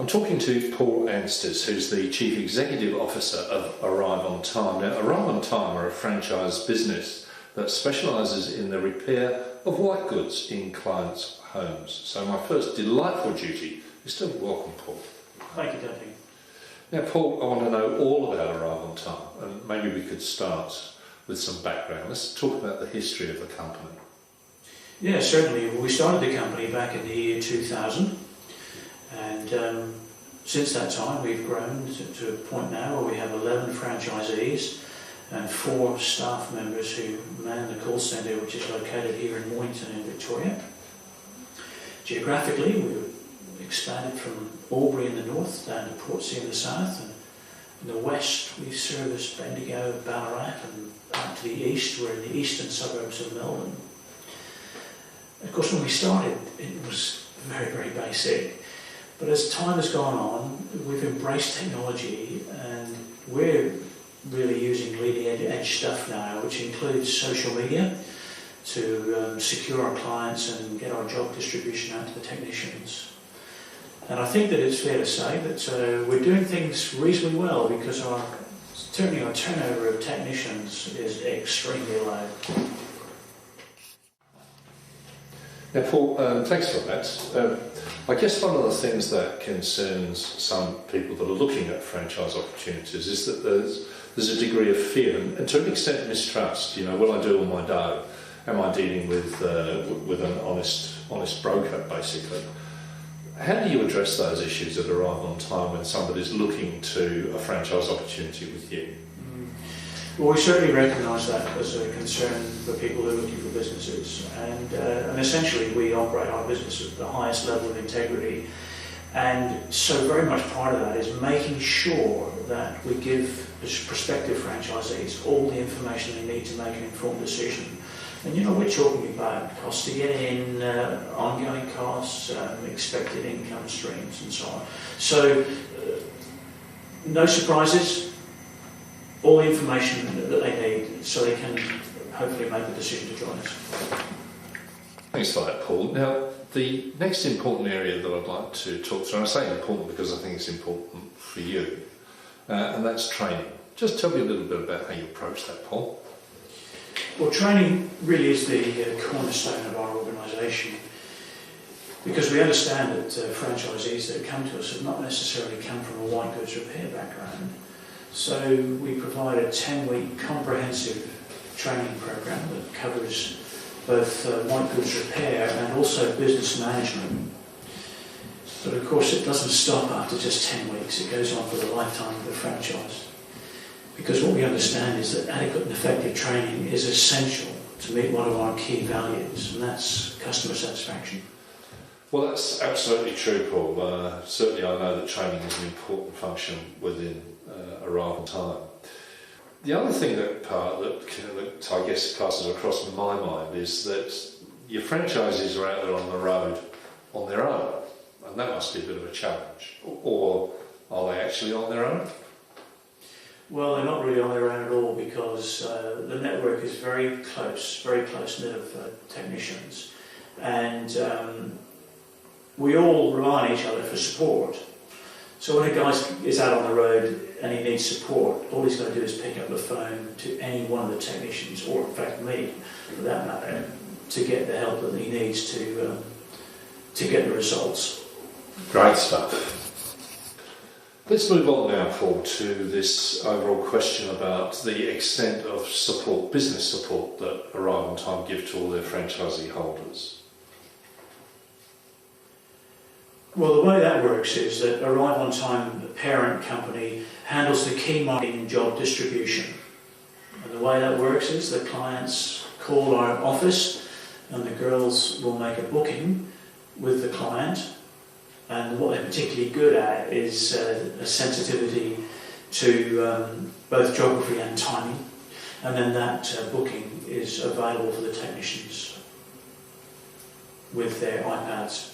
talking to Paul Anstis, who's the Chief Executive Officer of Arrive On Time. Now, Arrive On Time are a franchise business that specialises in the repair of white goods in clients' homes. So my first delightful duty is to welcome Paul. Thank you, Dudley. Now, Paul, I want to know all about Arrive On Time, and maybe we could start with some background. Let's talk about the history of the company. Yeah, certainly. Well, we started the company back in the year 2000, and since that time we've grown to a point now where we have 11 franchisees and 4 staff members who man the call centre, which is located here in Mornington in Victoria. Geographically, we've expanded from Albury in the north down to Portsea in the south, and in the west we service Bendigo, Ballarat, and out to the east we're in the eastern suburbs of Melbourne. Of course, when we started, it was very, very basic. But as time has gone on, we've embraced technology, and we're really using leading edge stuff now, which includes social media to secure our clients and get our job distribution out to the technicians. And I think that it's fair to say that we're doing things reasonably well, because certainly our turnover of technicians is extremely low. Now, Paul, thanks for that. I guess one of the things that concerns some people that are looking at franchise opportunities is that there's a degree of fear and to an extent mistrust. You know, will I do all my dough? Am I dealing with an honest broker, basically? How do you address those issues that arrive on time when somebody's looking to a franchise opportunity with you? Well, we certainly recognise that as a concern for people who are looking for businesses, and essentially we operate our business at the highest level of integrity, and so very much part of that is making sure that we give prospective franchisees all the information they need to make an informed decision. And you know, we're talking about costs to get in, ongoing costs, expected income streams and so on. So no surprises. All the information that they need so they can hopefully make the decision to join us. Thanks for that, Paul. Now, the next important area that I'd like to talk through, and I say important because I think it's important for you, and that's training. Just tell me a little bit about how you approach that, Paul. Well, training really is the cornerstone of our organisation, because we understand that franchisees that come to us have not necessarily come from a white goods repair background. So we provide a 10-week comprehensive training program that covers both white goods repair and also business management. But of course it doesn't stop after just 10 weeks, it goes on for the lifetime of the franchise. Because what we understand is that adequate and effective training is essential to meet one of our key values, and that's customer satisfaction. Well, that's absolutely true, Paul. Certainly I know that training is an important function within Arrive On Time. The other thing that I guess passes across my mind is that your franchisees are out there on the road on their own, and that must be a bit of a challenge. Or are they actually on their own? Well, they're not really on their own at all, because the network is very close-knit of technicians, and we all rely on each other for support. So when a guy is out on the road and he needs support, all he's got to do is pick up the phone to any one of the technicians, or in fact me, for that matter, to get the help that he needs to get the results. Great stuff. Let's move on now, Paul, to this overall question about the extent of support, business support, that Arrive On Time give to all their franchisee holders. Well, the way that works is that Arrive On Time, the parent company, handles the key marketing and job distribution. And the way that works is the clients call our office, and the girls will make a booking with the client. And what they're particularly good at is a sensitivity to both geography and timing. And then that booking is available for the technicians with their iPads.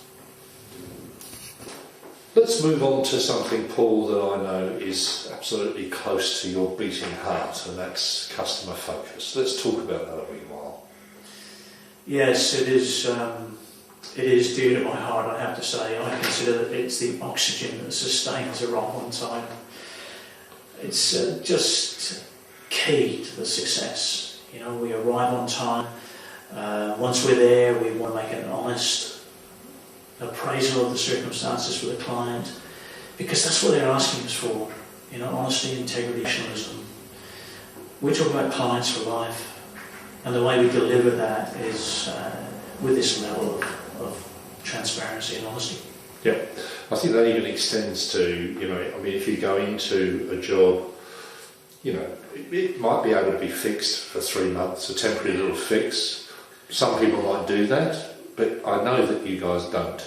Let's move on to something, Paul, that I know is absolutely close to your beating heart, and that's customer focus. Let's talk about that a wee while. Yes, it is It is dear to my heart, I have to say. I consider that it's the oxygen that sustains arrival on time. It's just key to the success. You know, we arrive on time. Once we're there, we want to make an honest appraisal of the circumstances for the client, because that's what they're asking us for. You know, honesty, integrity, professionalism. We talk about clients for life, and the way we deliver that is with this level of transparency and honesty. Yeah, I think that even extends to, you know, I mean, if you go into a job, you know, it might be able to be fixed for 3 months, a temporary little fix. Some people might do that, but I know that you guys don't.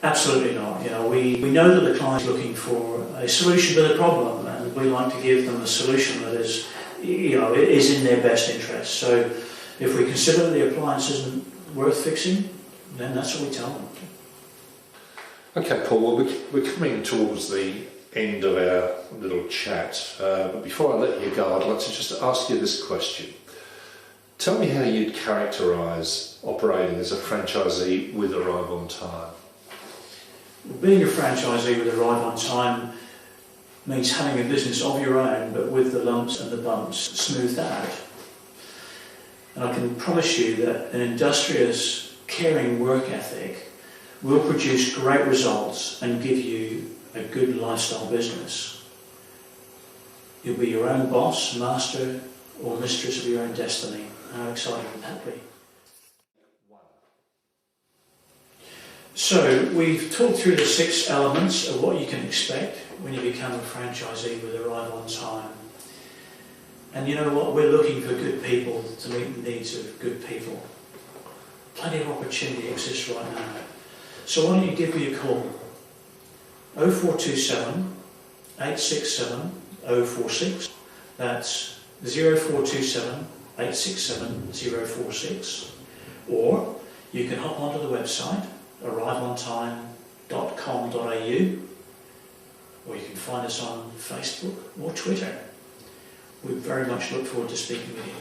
Absolutely not. You know, we know that the client's looking for a solution to the problem, and we like to give them a solution that is, you know, is in their best interest. So if we consider that the appliance isn't worth fixing, then that's what we tell them. Okay, Paul, well, we're coming towards the end of our little chat, but before I let you go, I'd like to just ask you this question. Tell me how you'd characterise operating as a franchisee with Arrive on Time. Being a franchisee with Arrive on Time means having a business of your own, but with the lumps and the bumps smoothed out. And I can promise you that an industrious, caring work ethic will produce great results and give you a good lifestyle business. You'll be your own boss, master, or mistress of your own destiny. How exciting would that be? So we've talked through the 6 elements of what you can expect when you become a franchisee with Arrive on Time. And you know what? We're looking for good people to meet the needs of good people. Plenty of opportunity exists right now. So why don't you give me a call? 0427 867 046. That's 0427 867 046. Or you can hop onto the website arriveontime.com.au, or you can find us on Facebook or Twitter. We very much look forward to speaking with you.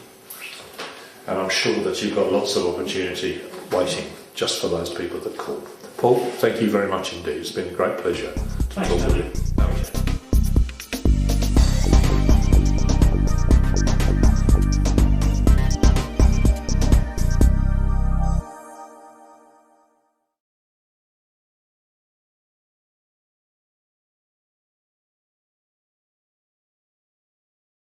And I'm sure that you've got lots of opportunity waiting just for those people that call. Paul, thank you very much indeed. It's been a great pleasure to talk with you.